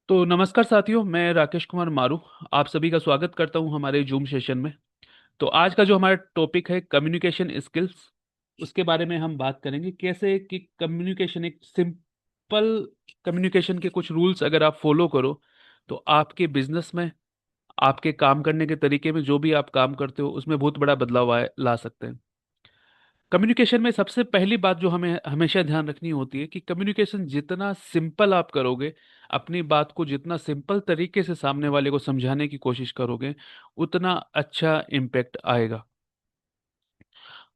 तो नमस्कार साथियों, मैं राकेश कुमार मारू आप सभी का स्वागत करता हूं हमारे जूम सेशन में। तो आज का जो हमारा टॉपिक है कम्युनिकेशन स्किल्स, उसके बारे में हम बात करेंगे कैसे कि कम्युनिकेशन एक सिंपल कम्युनिकेशन के कुछ रूल्स अगर आप फॉलो करो तो आपके बिजनेस में, आपके काम करने के तरीके में, जो भी आप काम करते हो उसमें बहुत बड़ा बदलाव ला सकते हैं। कम्युनिकेशन में सबसे पहली बात जो हमें हमेशा ध्यान रखनी होती है कि कम्युनिकेशन जितना सिंपल आप करोगे, अपनी बात को जितना सिंपल तरीके से सामने वाले को समझाने की कोशिश करोगे, उतना अच्छा इम्पैक्ट आएगा।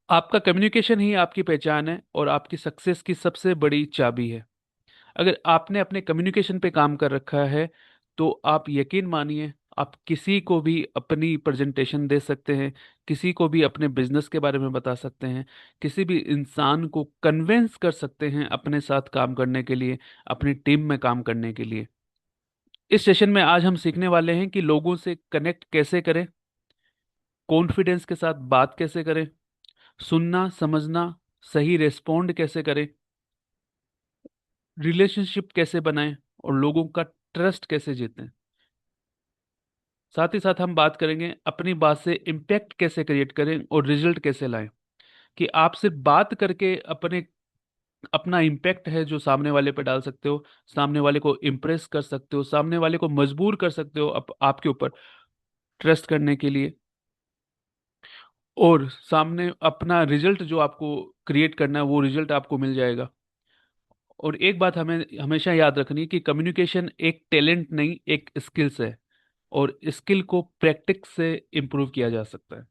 आपका कम्युनिकेशन ही आपकी पहचान है और आपकी सक्सेस की सबसे बड़ी चाबी है। अगर आपने अपने कम्युनिकेशन पे काम कर रखा है तो आप यकीन मानिए, आप किसी को भी अपनी प्रेजेंटेशन दे सकते हैं, किसी को भी अपने बिजनेस के बारे में बता सकते हैं, किसी भी इंसान को कन्विंस कर सकते हैं अपने साथ काम करने के लिए, अपनी टीम में काम करने के लिए। इस सेशन में आज हम सीखने वाले हैं कि लोगों से कनेक्ट कैसे करें, कॉन्फिडेंस के साथ बात कैसे करें, सुनना समझना, सही रेस्पॉन्ड कैसे करें, रिलेशनशिप कैसे बनाएं और लोगों का ट्रस्ट कैसे जीतें। साथ ही साथ हम बात करेंगे अपनी बात से इम्पैक्ट कैसे क्रिएट करें और रिजल्ट कैसे लाएं, कि आप सिर्फ बात करके अपने अपना इम्पैक्ट है जो सामने वाले पे डाल सकते हो, सामने वाले को इम्प्रेस कर सकते हो, सामने वाले को मजबूर कर सकते हो आपके ऊपर ट्रस्ट करने के लिए, और सामने अपना रिजल्ट जो आपको क्रिएट करना है वो रिजल्ट आपको मिल जाएगा। और एक बात हमें हमेशा याद रखनी है कि कम्युनिकेशन एक टैलेंट नहीं, एक स्किल्स है, और स्किल को प्रैक्टिस से इम्प्रूव किया जा सकता है।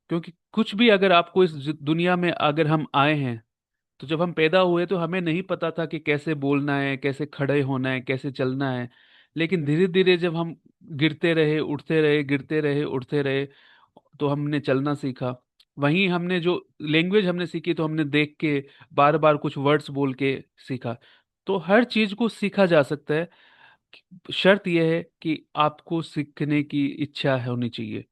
क्योंकि कुछ भी अगर आपको इस दुनिया में अगर हम आए हैं, तो जब हम पैदा हुए तो हमें नहीं पता था कि कैसे बोलना है, कैसे खड़े होना है, कैसे चलना है। लेकिन धीरे धीरे जब हम गिरते रहे उठते रहे, गिरते रहे उठते रहे, तो हमने चलना सीखा। वहीं हमने जो लैंग्वेज हमने सीखी तो हमने देख के, बार बार कुछ वर्ड्स बोल के सीखा। तो हर चीज को सीखा जा सकता है। शर्त यह है कि आपको सीखने की इच्छा होनी चाहिए।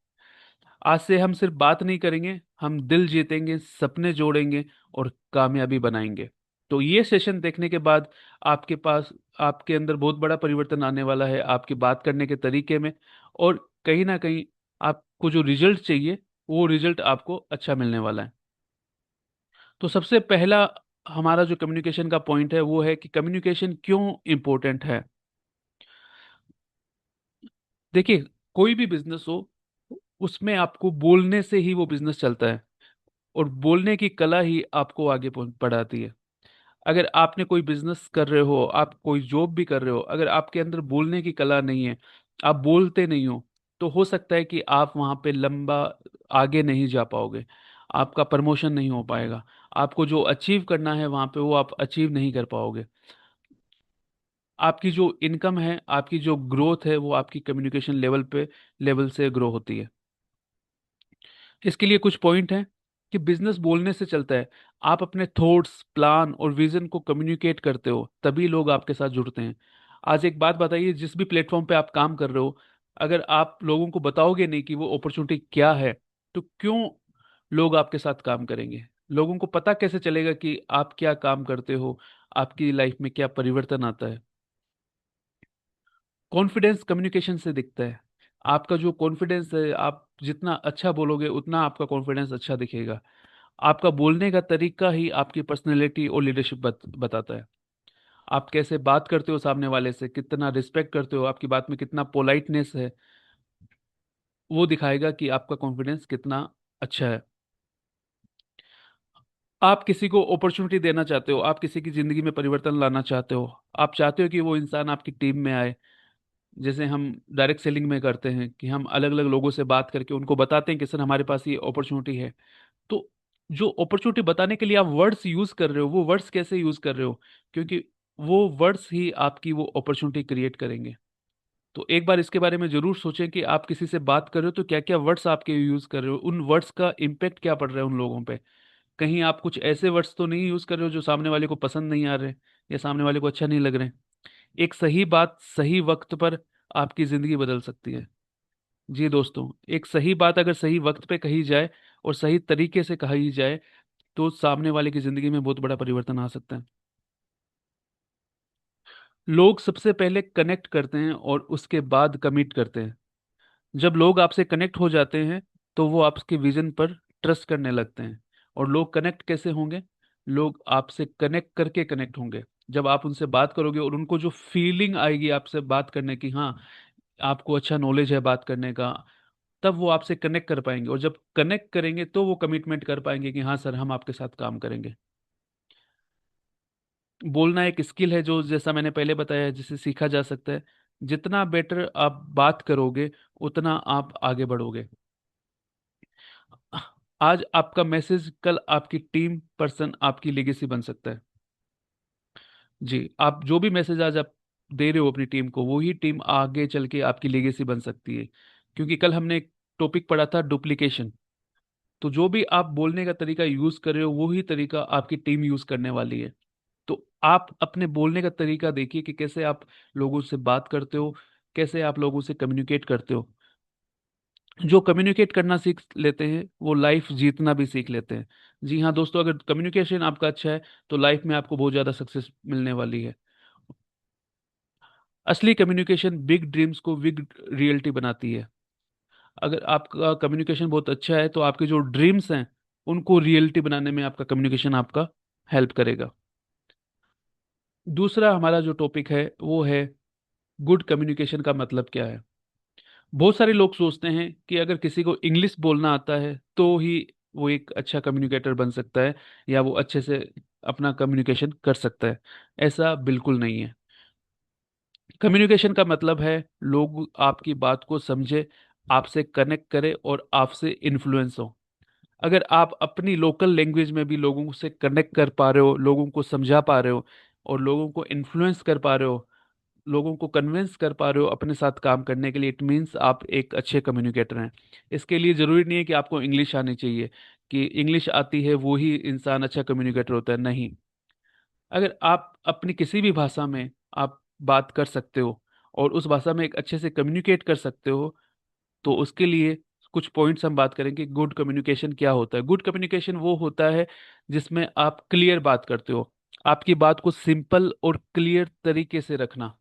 आज से हम सिर्फ बात नहीं करेंगे, हम दिल जीतेंगे, सपने जोड़ेंगे और कामयाबी बनाएंगे। तो ये सेशन देखने के बाद आपके पास, आपके अंदर बहुत बड़ा परिवर्तन आने वाला है आपकी बात करने के तरीके में, और कहीं ना कहीं आपको जो रिजल्ट चाहिए वो रिजल्ट आपको अच्छा मिलने वाला है। तो सबसे पहला हमारा जो कम्युनिकेशन का पॉइंट है वो है कि कम्युनिकेशन क्यों इम्पोर्टेंट है। देखिए, कोई भी बिजनेस हो, उसमें आपको बोलने से ही वो बिजनेस चलता है, और बोलने की कला ही आपको आगे बढ़ाती है। अगर आपने कोई बिजनेस कर रहे हो, आप कोई जॉब भी कर रहे हो, अगर आपके अंदर बोलने की कला नहीं है, आप बोलते नहीं हो, तो हो सकता है कि आप वहां पे लंबा आगे नहीं जा पाओगे, आपका प्रमोशन नहीं हो पाएगा, आपको जो अचीव करना है वहां पे वो आप अचीव नहीं कर पाओगे। आपकी जो इनकम है, आपकी जो ग्रोथ है, वो आपकी कम्युनिकेशन लेवल से ग्रो होती है। इसके लिए कुछ पॉइंट हैं कि बिजनेस बोलने से चलता है। आप अपने थॉट्स, प्लान और विजन को कम्युनिकेट करते हो, तभी लोग आपके साथ जुड़ते हैं। आज एक बात बताइए, जिस भी प्लेटफॉर्म पे आप काम कर रहे हो, अगर आप लोगों को बताओगे नहीं कि वो अपॉर्चुनिटी क्या है, तो क्यों लोग आपके साथ काम करेंगे? लोगों को पता कैसे चलेगा कि आप क्या काम करते हो, आपकी लाइफ में क्या परिवर्तन आता है? कॉन्फिडेंस कम्युनिकेशन से दिखता है। आपका जो कॉन्फिडेंस है, आप जितना अच्छा बोलोगे उतना आपका कॉन्फिडेंस अच्छा दिखेगा। आपका बोलने का तरीका ही आपकी पर्सनैलिटी और लीडरशिप बताता है। आप कैसे बात करते हो सामने वाले से, कितना रिस्पेक्ट करते हो, आपकी बात में कितना पोलाइटनेस है, वो दिखाएगा कि आपका कॉन्फिडेंस कितना अच्छा है। आप किसी को अपॉर्चुनिटी देना चाहते हो, आप किसी की जिंदगी में परिवर्तन लाना चाहते हो, आप चाहते हो कि वो इंसान आपकी टीम में आए। जैसे हम डायरेक्ट सेलिंग में करते हैं कि हम अलग अलग लोगों से बात करके उनको बताते हैं कि सर हमारे पास ये अपॉर्चुनिटी है। तो जो अपॉर्चुनिटी बताने के लिए आप वर्ड्स यूज कर रहे हो, वो वर्ड्स कैसे यूज कर रहे हो, क्योंकि वो वर्ड्स ही आपकी वो अपॉर्चुनिटी क्रिएट करेंगे। तो एक बार इसके बारे में जरूर सोचें कि आप किसी से बात कर रहे हो तो क्या क्या वर्ड्स आपके यूज कर रहे हो, उन वर्ड्स का इम्पेक्ट क्या पड़ रहा है उन लोगों पे। कहीं आप कुछ ऐसे वर्ड्स तो नहीं यूज कर रहे हो जो सामने वाले को पसंद नहीं आ रहे या सामने वाले को अच्छा नहीं लग रहे। एक सही बात सही वक्त पर आपकी जिंदगी बदल सकती है। जी दोस्तों, एक सही बात अगर सही वक्त पे कही जाए और सही तरीके से कही जाए, तो सामने वाले की जिंदगी में बहुत बड़ा परिवर्तन आ सकता है। लोग सबसे पहले कनेक्ट करते हैं और उसके बाद कमिट करते हैं। जब लोग आपसे कनेक्ट हो जाते हैं तो वो आपके विजन पर ट्रस्ट करने लगते हैं। और लोग कनेक्ट कैसे होंगे? लोग आपसे कनेक्ट करके कनेक्ट होंगे। जब आप उनसे बात करोगे और उनको जो फीलिंग आएगी आपसे बात करने की, हाँ, आपको अच्छा नॉलेज है बात करने का, तब वो आपसे कनेक्ट कर पाएंगे। और जब कनेक्ट करेंगे तो वो कमिटमेंट कर पाएंगे कि हाँ सर, हम आपके साथ काम करेंगे। बोलना एक स्किल है, जो जैसा मैंने पहले बताया है, जिसे सीखा जा सकता है। जितना बेटर आप बात करोगे उतना आप आगे बढ़ोगे। आज आपका मैसेज कल आपकी टीम पर्सन आपकी लेगेसी बन सकता है। जी, आप जो भी मैसेज आज आप दे रहे हो अपनी टीम को, वही टीम आगे चल के आपकी लेगेसी बन सकती है। क्योंकि कल हमने एक टॉपिक पढ़ा था, डुप्लीकेशन। तो जो भी आप बोलने का तरीका यूज कर रहे हो वही तरीका आपकी टीम यूज करने वाली है। तो आप अपने बोलने का तरीका देखिए कि कैसे आप लोगों से बात करते हो, कैसे आप लोगों से कम्युनिकेट करते हो। जो कम्युनिकेट करना सीख लेते हैं वो लाइफ जीतना भी सीख लेते हैं। जी हाँ दोस्तों, अगर कम्युनिकेशन आपका अच्छा है तो लाइफ में आपको बहुत ज़्यादा सक्सेस मिलने वाली है। असली कम्युनिकेशन बिग ड्रीम्स को बिग रियलिटी बनाती है। अगर आपका कम्युनिकेशन बहुत अच्छा है तो आपके जो ड्रीम्स हैं उनको रियलिटी बनाने में आपका कम्युनिकेशन आपका हेल्प करेगा। दूसरा हमारा जो टॉपिक है वो है गुड कम्युनिकेशन का मतलब क्या है। बहुत सारे लोग सोचते हैं कि अगर किसी को इंग्लिश बोलना आता है तो ही वो एक अच्छा कम्युनिकेटर बन सकता है, या वो अच्छे से अपना कम्युनिकेशन कर सकता है। ऐसा बिल्कुल नहीं है। कम्युनिकेशन का मतलब है लोग आपकी बात को समझे, आपसे कनेक्ट करे और आपसे इन्फ्लुएंस हो। अगर आप अपनी लोकल लैंग्वेज में भी लोगों से कनेक्ट कर पा रहे हो, लोगों को समझा पा रहे हो और लोगों को इन्फ्लुएंस कर पा रहे हो, लोगों को कन्विंस कर पा रहे हो अपने साथ काम करने के लिए, इट मीन्स आप एक अच्छे कम्युनिकेटर हैं। इसके लिए ज़रूरी नहीं है कि आपको इंग्लिश आनी चाहिए, कि इंग्लिश आती है वो ही इंसान अच्छा कम्युनिकेटर होता है, नहीं। अगर आप अपनी किसी भी भाषा में आप बात कर सकते हो और उस भाषा में एक अच्छे से कम्युनिकेट कर सकते हो, तो उसके लिए कुछ पॉइंट्स हम बात करेंगे। गुड कम्युनिकेशन क्या होता है? गुड कम्युनिकेशन वो होता है जिसमें आप क्लियर बात करते हो। आपकी बात को सिंपल और क्लियर तरीके से रखना।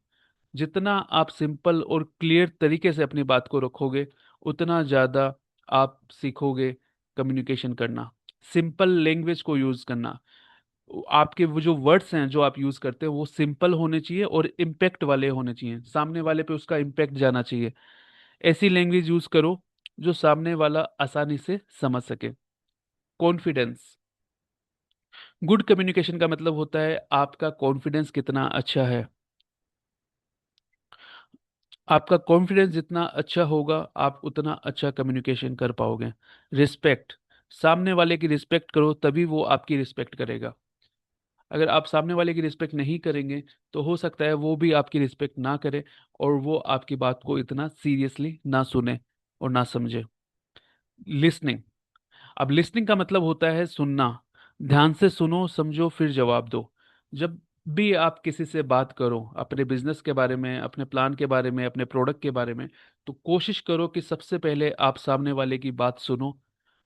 जितना आप सिंपल और क्लियर तरीके से अपनी बात को रखोगे उतना ज़्यादा आप सीखोगे कम्युनिकेशन करना। सिंपल लैंग्वेज को यूज़ करना। आपके वो जो वर्ड्स हैं जो आप यूज़ करते हो वो सिंपल होने चाहिए और इम्पैक्ट वाले होने चाहिए, सामने वाले पे उसका इम्पैक्ट जाना चाहिए। ऐसी लैंग्वेज यूज़ करो जो सामने वाला आसानी से समझ सके। कॉन्फिडेंस। गुड कम्युनिकेशन का मतलब होता है आपका कॉन्फिडेंस कितना अच्छा है। आपका कॉन्फिडेंस जितना अच्छा होगा आप उतना अच्छा कम्युनिकेशन कर पाओगे। रिस्पेक्ट। सामने वाले की रिस्पेक्ट करो तभी वो आपकी रिस्पेक्ट करेगा। अगर आप सामने वाले की रिस्पेक्ट नहीं करेंगे तो हो सकता है वो भी आपकी रिस्पेक्ट ना करे और वो आपकी बात को इतना सीरियसली ना सुने और ना समझे। लिसनिंग। अब लिसनिंग का मतलब होता है सुनना। ध्यान से सुनो, समझो, फिर जवाब दो। जब भी आप किसी से बात करो अपने बिजनेस के बारे में, अपने प्लान के बारे में, अपने प्रोडक्ट के बारे में, तो कोशिश करो कि सबसे पहले आप सामने वाले की बात सुनो।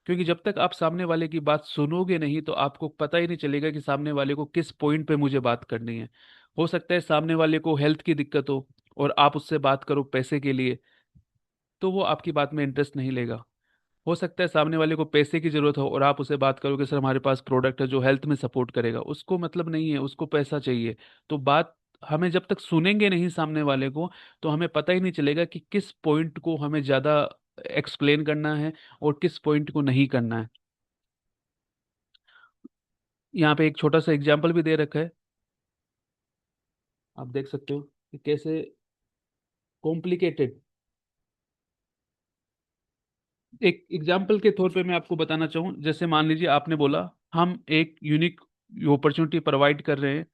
क्योंकि जब तक आप सामने वाले की बात सुनोगे नहीं तो आपको पता ही नहीं चलेगा कि सामने वाले को किस पॉइंट पे मुझे बात करनी है। हो सकता है सामने वाले को हेल्थ की दिक्कत हो और आप उससे बात करो पैसे के लिए, तो वो आपकी बात में इंटरेस्ट नहीं लेगा। हो सकता है सामने वाले को पैसे की जरूरत हो और आप उसे बात करो कि सर हमारे पास प्रोडक्ट है जो हेल्थ में सपोर्ट करेगा, उसको मतलब नहीं है, उसको पैसा चाहिए। तो बात, हमें जब तक सुनेंगे नहीं सामने वाले को तो हमें पता ही नहीं चलेगा कि किस पॉइंट को हमें ज़्यादा एक्सप्लेन करना है और किस पॉइंट को नहीं करना है। यहाँ पे एक छोटा सा एग्जाम्पल भी दे रखा है, आप देख सकते हो कि कैसे कॉम्प्लिकेटेड। एक एग्जाम्पल के तौर पे मैं आपको बताना चाहूँ, जैसे मान लीजिए आपने बोला हम एक यूनिक अपॉर्चुनिटी प्रोवाइड कर रहे हैं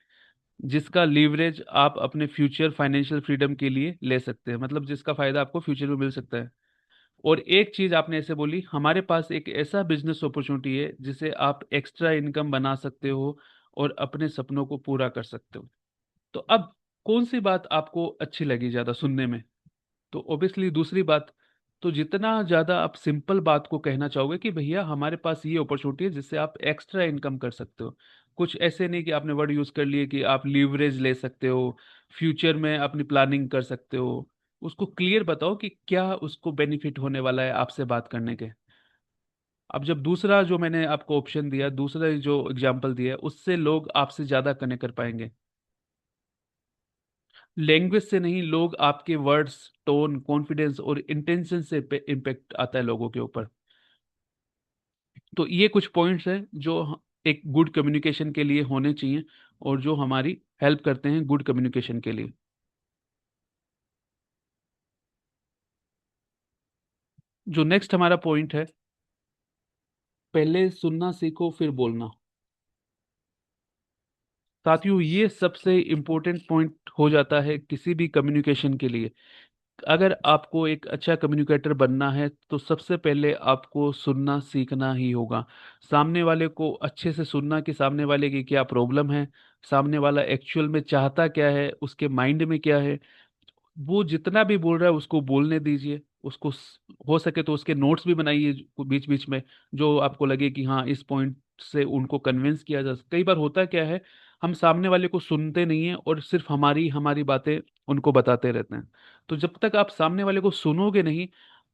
जिसका लीवरेज आप अपने फ्यूचर फाइनेंशियल फ्रीडम के लिए ले सकते हैं, मतलब जिसका फायदा आपको फ्यूचर में मिल सकता है। और एक चीज आपने ऐसे बोली, हमारे पास एक ऐसा बिजनेस अपॉर्चुनिटी है जिसे आप एक्स्ट्रा इनकम बना सकते हो और अपने सपनों को पूरा कर सकते हो। तो अब कौन सी बात आपको अच्छी लगी ज्यादा सुनने में? तो ऑब्वियसली दूसरी बात। तो जितना ज़्यादा आप सिंपल बात को कहना चाहोगे कि भैया हमारे पास ये अपॉर्चुनिटी है जिससे आप एक्स्ट्रा इनकम कर सकते हो। कुछ ऐसे नहीं कि आपने वर्ड यूज़ कर लिए कि आप लीवरेज ले सकते हो, फ्यूचर में अपनी प्लानिंग कर सकते हो। उसको क्लियर बताओ कि क्या उसको बेनिफिट होने वाला है आपसे बात करने के। अब जब दूसरा जो मैंने आपको ऑप्शन दिया, दूसरा जो एग्जांपल दिया, उससे लोग आपसे ज्यादा कनेक्ट कर पाएंगे। लैंग्वेज से नहीं, लोग आपके वर्ड्स, टोन, कॉन्फिडेंस और इंटेंशन से इम्पेक्ट आता है लोगों के ऊपर। तो ये कुछ पॉइंट्स हैं जो एक गुड कम्युनिकेशन के लिए होने चाहिए, और जो हमारी हेल्प करते हैं गुड कम्युनिकेशन के लिए। जो नेक्स्ट हमारा पॉइंट है, पहले सुनना सीखो फिर बोलना। साथियों, ये सबसे इम्पोर्टेंट पॉइंट हो जाता है किसी भी कम्युनिकेशन के लिए। अगर आपको एक अच्छा कम्युनिकेटर बनना है तो सबसे पहले आपको सुनना सीखना ही होगा। सामने वाले को अच्छे से सुनना कि सामने वाले की क्या प्रॉब्लम है, सामने वाला एक्चुअल में चाहता क्या है, उसके माइंड में क्या है। वो जितना भी बोल रहा है उसको बोलने दीजिए। उसको हो सके तो उसके नोट्स भी बनाइए बीच बीच में, जो आपको लगे कि हाँ इस पॉइंट से उनको कन्विंस किया जा सकता। कई बार होता क्या है, हम सामने वाले को सुनते नहीं है और सिर्फ हमारी हमारी बातें उनको बताते रहते हैं। तो जब तक आप सामने वाले को सुनोगे नहीं,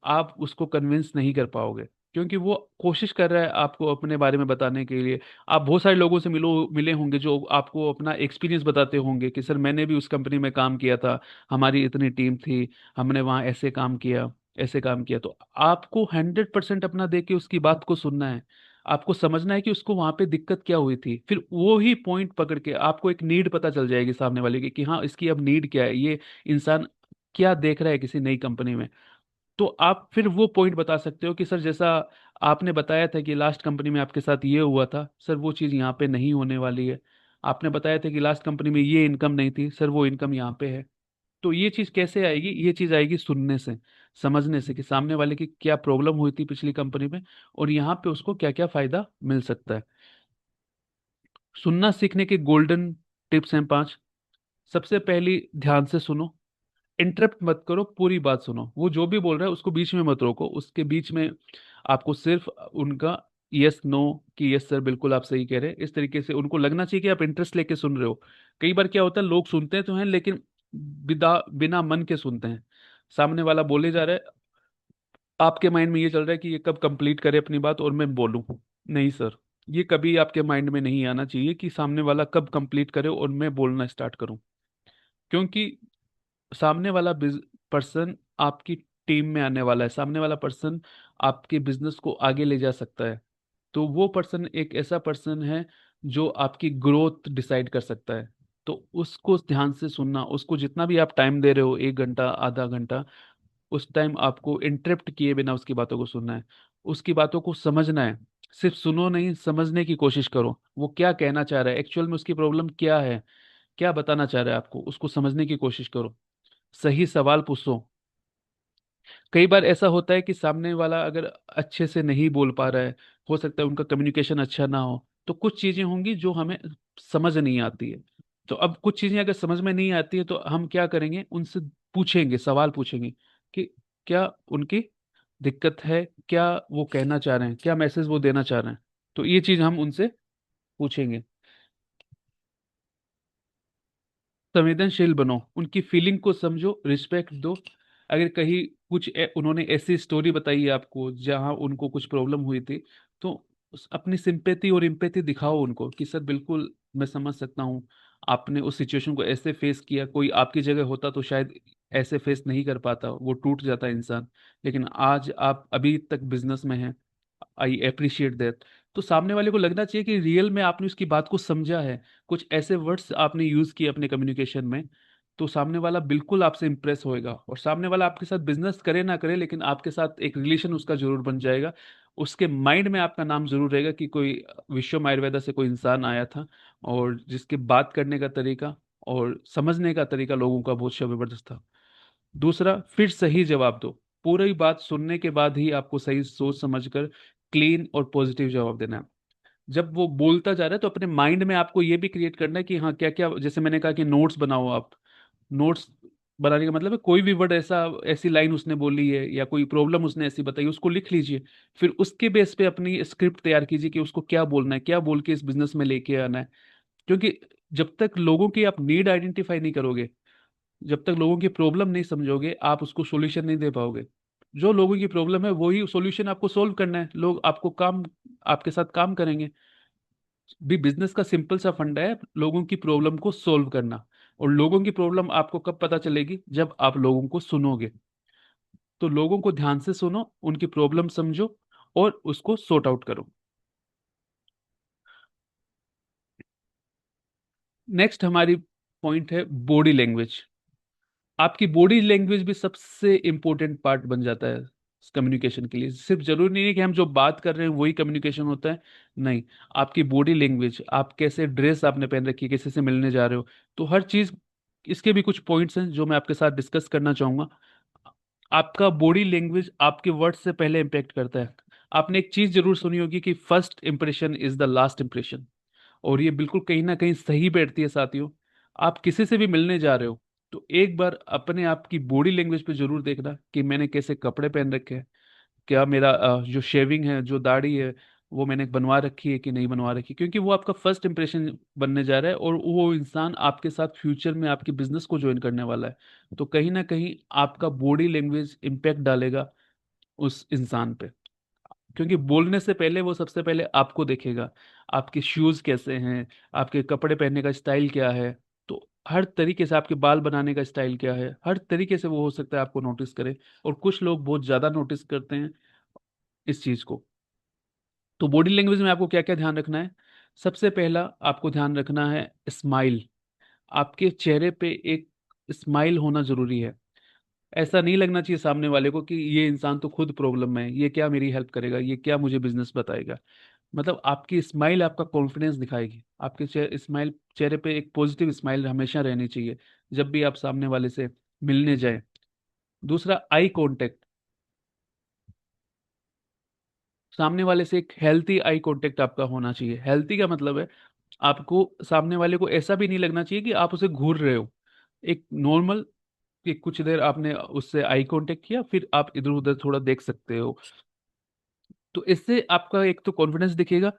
आप उसको कन्विंस नहीं कर पाओगे, क्योंकि वो कोशिश कर रहा है आपको अपने बारे में बताने के लिए। आप बहुत सारे लोगों से मिले होंगे जो आपको अपना एक्सपीरियंस बताते होंगे कि सर मैंने भी उस कंपनी में काम किया था, हमारी इतनी टीम थी, हमने वहाँ ऐसे काम किया, ऐसे काम किया। तो आपको 100% अपना दे के उसकी बात को सुनना है। आपको समझना है कि उसको वहां पे दिक्कत क्या हुई थी, फिर वो ही पॉइंट पकड़ के आपको एक नीड पता चल जाएगी सामने वाले की कि हाँ इसकी अब नीड क्या है, ये इंसान क्या देख रहा है किसी नई कंपनी में। तो आप फिर वो पॉइंट बता सकते हो कि सर जैसा आपने बताया था कि लास्ट कंपनी में आपके साथ ये हुआ था, सर वो चीज़ यहाँ पे नहीं होने वाली है। आपने बताया था कि लास्ट कंपनी में ये इनकम नहीं थी, सर वो इनकम यहाँ पे है। तो ये चीज कैसे आएगी? ये चीज आएगी सुनने से, समझने से कि सामने वाले की क्या प्रॉब्लम हुई थी पिछली कंपनी में, और यहाँ पे उसको क्या क्या फायदा मिल सकता है। सुनना सीखने के गोल्डन टिप्स हैं 5। सबसे पहली, ध्यान से सुनो। इंटरप्ट मत करो, पूरी बात सुनो। वो जो भी बोल रहा है उसको बीच में मत रोको, उसके बीच में आपको सिर्फ उनका यस नो, कि यस सर बिल्कुल आप सही कह रहे हैं, इस तरीके से उनको लगना चाहिए कि आप इंटरेस्ट लेके सुन रहे हो। कई बार क्या होता है, लोग सुनते तो हैं लेकिन बिना बिना मन के सुनते हैं। सामने वाला बोले जा रहा है, आपके माइंड में ये चल रहा है कि ये कब कंप्लीट करे अपनी बात और मैं बोलूं। नहीं सर, ये कभी आपके माइंड में नहीं आना चाहिए कि सामने वाला कब कंप्लीट करे और मैं बोलना स्टार्ट करूं। क्योंकि सामने वाला पर्सन आपकी टीम में आने वाला है, सामने वाला पर्सन आपके बिजनेस को आगे ले जा सकता है। तो वो पर्सन एक ऐसा पर्सन है जो आपकी ग्रोथ डिसाइड कर सकता है। तो उसको ध्यान से सुनना, उसको जितना भी आप टाइम दे रहे हो, 1 घंटा, आधा घंटा, उस टाइम आपको इंटरप्ट किए बिना उसकी बातों को सुनना है, उसकी बातों को समझना है। सिर्फ सुनो नहीं, समझने की कोशिश करो वो क्या कहना चाह रहा है, एक्चुअल में उसकी प्रॉब्लम क्या है, क्या बताना चाह रहा है आपको, उसको समझने की कोशिश करो। सही सवाल पूछो। कई बार ऐसा होता है कि सामने वाला अगर अच्छे से नहीं बोल पा रहा है, हो सकता है उनका कम्युनिकेशन अच्छा ना हो, तो कुछ चीजें होंगी जो हमें समझ नहीं आती है। तो अब कुछ चीजें अगर समझ में नहीं आती है तो हम क्या करेंगे, उनसे पूछेंगे, सवाल पूछेंगे कि क्या उनकी दिक्कत है, क्या वो कहना चाह रहे हैं, क्या मैसेज वो देना चाह रहे हैं। तो ये चीज हम उनसे पूछेंगे। संवेदनशील बनो, उनकी फीलिंग को समझो, रिस्पेक्ट दो। अगर कहीं उन्होंने ऐसी स्टोरी बताई है आपको जहां उनको कुछ प्रॉब्लम हुई थी, तो अपनी सिंपेथी और इम्पेथी दिखाओ उनको कि सर बिल्कुल मैं समझ सकता हूँ, आपने उस सिचुएशन को ऐसे फेस किया, कोई आपकी जगह होता तो शायद ऐसे फेस नहीं कर पाता, वो टूट जाता इंसान, लेकिन आज आप अभी तक बिजनेस में हैं। I appreciate that. तो सामने वाले को लगना चाहिए कि रियल में आपने उसकी बात को समझा है, कुछ ऐसे वर्ड्स आपने यूज किए अपने कम्युनिकेशन में। तो सामने वाला बिल्कुल आपसे इंप्रेस होएगा, और सामने वाला आपके साथ बिजनेस करे ना करे, लेकिन आपके साथ एक रिलेशन उसका जरूर बन जाएगा। उसके माइंड में आपका नाम जरूर रहेगा कि कोई विश्व आयुर्वेदा से कोई इंसान आया था, और जिसके बात करने का तरीका और समझने का तरीका लोगों का बहुत जबरदस्त था। दूसरा, फिर सही जवाब दो। पूरी बात सुनने के बाद ही आपको सही सोच समझकर क्लीन और पॉजिटिव जवाब देना है। जब वो बोलता जा रहा है तो अपने माइंड में आपको ये भी क्रिएट करना है कि हाँ क्या क्या, जैसे मैंने कहा कि नोट्स बनाओ आप। नोट्स बनाने का मतलब है कोई भी वर्ड ऐसा, ऐसी लाइन उसने बोली है या कोई प्रॉब्लम उसने ऐसी बताई, उसको लिख लीजिए। फिर उसके बेस पे अपनी स्क्रिप्ट तैयार कीजिए कि उसको क्या बोलना है, क्या बोल के इस बिजनेस में लेके आना है। क्योंकि जब तक लोगों की आप नीड आइडेंटिफाई नहीं करोगे, जब तक लोगों की प्रॉब्लम नहीं समझोगे आप उसको सॉल्यूशन नहीं दे पाओगे। जो लोगों की प्रॉब्लम है वही सॉल्यूशन आपको सोल्व करना है, लोग आपको काम, आपके साथ काम करेंगे। भी बिजनेस का सिंपल सा फंडा है लोगों की प्रॉब्लम को सोल्व करना। और लोगों की प्रॉब्लम आपको कब पता चलेगी, जब आप लोगों को सुनोगे। तो लोगों को ध्यान से सुनो, उनकी प्रॉब्लम समझो और उसको सॉर्ट आउट करो। नेक्स्ट हमारी पॉइंट है बॉडी लैंग्वेज। आपकी बॉडी लैंग्वेज भी सबसे इंपॉर्टेंट पार्ट बन जाता है कम्युनिकेशन के लिए। सिर्फ जरूरी नहीं है कि हम जो बात कर रहे हैं वही कम्युनिकेशन होता है, नहीं। आपकी बॉडी लैंग्वेज, आप कैसे ड्रेस आपने पहन रखी है, किसी से मिलने जा रहे हो, तो हर चीज, इसके भी कुछ पॉइंट्स हैं जो मैं आपके साथ डिस्कस करना चाहूंगा। आपका बॉडी लैंग्वेज आपके वर्ड से पहले इम्पेक्ट करता है। आपने एक चीज जरूर सुनी होगी कि first impression is the last impression. और ये बिल्कुल कहीं ना कहीं सही बैठती है साथियों। आप किसी से भी मिलने जा रहे हो तो एक बार अपने आप की बॉडी लैंग्वेज पे जरूर देखना कि मैंने कैसे कपड़े पहन रखे हैं, क्या मेरा जो शेविंग है, जो दाढ़ी है, वो मैंने बनवा रखी है कि नहीं बनवा रखी, क्योंकि वो आपका फर्स्ट इंप्रेशन बनने जा रहा है और वो इंसान आपके साथ फ्यूचर में आपके बिजनेस को ज्वाइन करने वाला है। तो कहीं ना कहीं आपका बॉडी लैंग्वेज इम्पैक्ट डालेगा उस इंसान पे। क्योंकि बोलने से पहले वो सबसे पहले आपको देखेगा, आपके शूज कैसे हैं, आपके कपड़े पहनने का स्टाइल क्या है। तो हर तरीके से, आपके बाल बनाने का स्टाइल क्या है, हर तरीके से वो हो सकता है आपको नोटिस करे। और कुछ लोग बहुत ज्यादा नोटिस करते हैं इस चीज को। तो बॉडी लैंग्वेज में आपको क्या क्या ध्यान रखना है। सबसे पहला आपको ध्यान रखना है स्माइल। आपके चेहरे पे एक स्माइल होना जरूरी है। ऐसा नहीं लगना चाहिए सामने वाले को कि ये इंसान तो खुद प्रॉब्लम में है, ये क्या मेरी हेल्प करेगा, ये क्या मुझे बिजनेस बताएगा। मतलब आपकी स्माइल आपका कॉन्फिडेंस दिखाएगी। आपके स्माइल, चेहरे पे एक पॉजिटिव स्माइल हमेशा रहनी चाहिए जब भी आप सामने वाले से मिलने जाएं। दूसरा, आई कांटेक्ट। सामने वाले से एक हेल्थी आई कांटेक्ट आपका होना चाहिए। हेल्थी का मतलब है आपको सामने वाले को ऐसा भी नहीं लगना चाहिए कि आप उसे घूर रहे हो। एक नॉर्मल, कि कुछ देर आपने उससे आई कांटेक्ट किया, फिर आप इधर उधर थोड़ा देख सकते हो। तो इससे आपका एक तो कॉन्फिडेंस दिखेगा।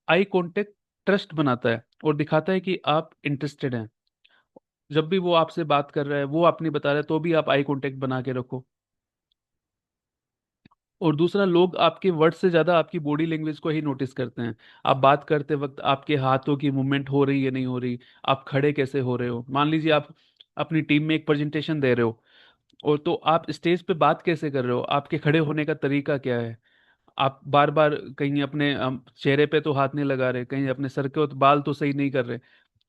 आई कांटेक्ट ट्रस्ट बनाता है और दिखाता है कि आप इंटरेस्टेड हैं। जब भी वो आपसे बात कर रहा है, वो आप नहीं बता रहे, तो भी आप आई कांटेक्ट बना के रखो। और दूसरा, लोग आपके वर्ड से ज्यादा आपकी बॉडी लैंग्वेज को ही नोटिस करते हैं। आप बात करते वक्त आपके हाथों की मूवमेंट हो रही है नहीं हो रही, आप खड़े कैसे हो रहे हो। मान लीजिए आप अपनी टीम में एक प्रेजेंटेशन दे रहे हो, और तो आप स्टेज पे बात कैसे कर रहे हो, आपके खड़े होने का तरीका क्या है। आप बार बार कहीं अपने चेहरे पे तो हाथ नहीं लगा रहे, कहीं अपने सर के बाल तो सही नहीं कर रहे।